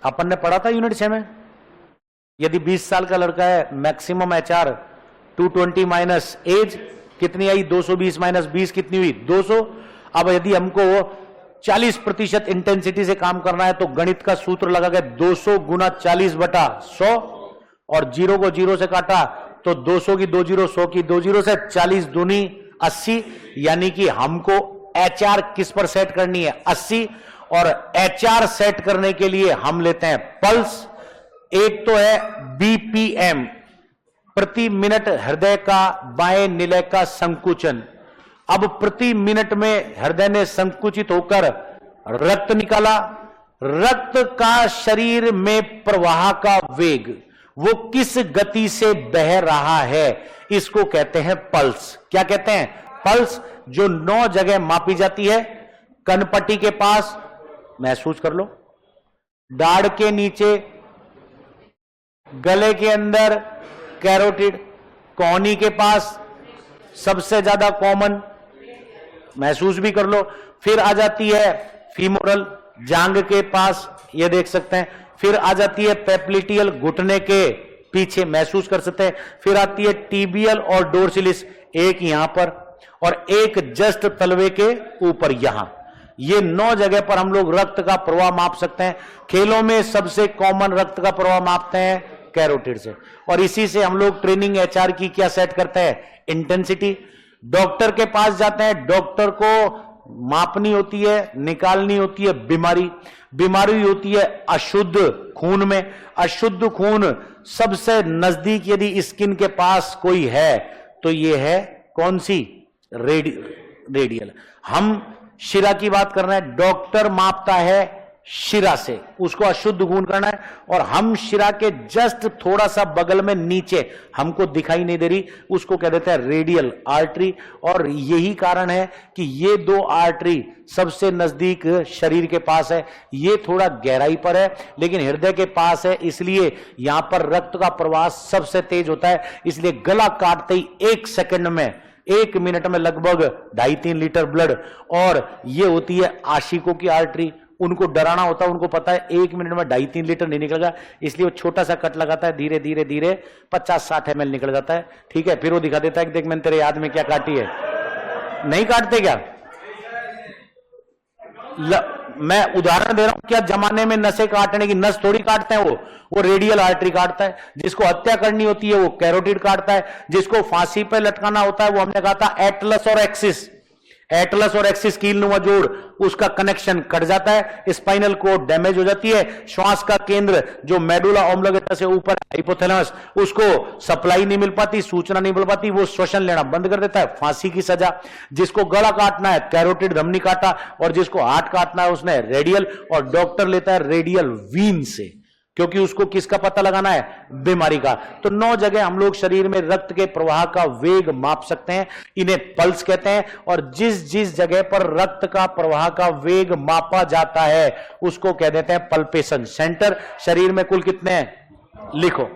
अपन ने पढ़ा था यूनिट 6 में। यदि 20 साल का लड़का है, मैक्सिमम HR 220 माइनस एज कितनी आई, 220 माइनस 20 कितनी हुई, 200। अब यदि हमको 40% इंटेंसिटी से काम करना है तो गणित का सूत्र लगा के 200 गुना 40/100 और 0 को 0 से काटा तो 200 की 2 0, 100 की 2 0 से 40 दूनी 80। यानी कि हमको HR किस पर सेट करनी है, 80। और HR सेट करने के लिए हम लेते हैं पल्स। एक तो है BPM, प्रति मिनट हृदय का बाएं निलय का संकुचन। अब प्रति मिनट में हृदय ने संकुचित होकर रक्त निकाला। रक्त का शरीर में प्रवाह का वेग, वो किस गति से बह रहा है, इसको कहते हैं पल्स। क्या कहते हैं, पल्स। जो 9 जगह मापी जाती है। कनपट्टी के पास महसूस कर लो, दाढ़ के नीचे, गले के अंदर कैरोटिड, कोहनी के पास सबसे ज्यादा कॉमन, महसूस भी कर लो। फिर आ जाती है फीमोरल, जांग के पास, ये देख सकते हैं। फिर आ जाती है पेप्लिटियल, घुटने के पीछे, महसूस कर सकते हैं। फिर आती है टीबियल और डोर्सिलिस, एक यहां पर और एक जस्ट तलवे के ऊपर यहां। ये 9 जगह पर हम लोग रक्त का प्रवाह माप सकते हैं। खेलों में सबसे कॉमन रक्त का प्रवाह मापते हैं कैरोटिड से, और इसी से हम लोग ट्रेनिंग HR की क्या सेट करते हैं, इंटेंसिटी। डॉक्टर के पास जाते हैं, डॉक्टर को मापनी होती है, निकालनी होती है बीमारी। बीमारी होती है अशुद्ध खून में। अशुद्ध खून सबसे नजदीक यदि स्किन के पास कोई है तो ये है कौन सी, रेडियल। हम शिरा की बात कर रहे हैं, डॉक्टर मापता है शिरा से, उसको अशुद्ध खून करना है। और हम शिरा के जस्ट थोड़ा सा बगल में नीचे, हमको दिखाई नहीं दे रही, उसको कह देते हैं रेडियल आर्टरी। और यही कारण है कि ये 2 आर्टरी सबसे नजदीक शरीर के पास है। ये थोड़ा गहराई पर है लेकिन हृदय के पास है, इसलिए यहां पर रक्त का प्रवाह सबसे तेज होता है। इसलिए गला काटते ही 1 सेकंड में, 1 मिनट में लगभग 2.5-3 लीटर ब्लड। और ये होती है आशिकों की आर्टरी। उनको डराना होता है, उनको पता है 1 मिनट में 2.5-3 लीटर नहीं निकलेगा, इसलिए वो छोटा सा कट लगाता है, धीरे धीरे धीरे 50-60 ml निकल जाता है। ठीक है, फिर वो दिखा देता है कि देख मैंने तेरे याद में क्या काटी है। नहीं काटते क्या? मैं उदाहरण दे रहा हूं, क्या जमाने में नसें काटने की, नस थोड़ी काटते हैं, वो रेडियल आर्टरी काटता है। जिसको हत्या करनी होती है वो कैरोटिड काटता है। जिसको फांसी पे लटकाना होता है वो हमने कहा था एटलस और एक्सिस, एटलस और एक्सिस कीलनुमा जोड़, उसका कनेक्शन कट जाता है, स्पाइनल कोड डैमेज हो जाती है। श्वास का केंद्र जो मेडुला ऑब्लिंगेटा से ऊपर हाइपोथैलेमस, उसको सप्लाई नहीं मिल पाती, सूचना नहीं मिल पाती, वो श्वसन लेना बंद कर देता है, फांसी की सजा। जिसको गला काटना है कैरोटिड धमनी काटा, और जिसको हार्ट काटना है उसने रेडियल, और डॉक्टर लेता है रेडियल वीन से, क्योंकि उसको किसका पता लगाना है, बीमारी का। तो 9 जगह हम लोग शरीर में रक्त के प्रवाह का वेग माप सकते हैं, इन्हें पल्स कहते हैं। और जिस जिस जगह पर रक्त का प्रवाह का वेग मापा जाता है उसको कह देते हैं पल्पेशन सेंटर। शरीर में कुल कितने हैं, लिखो।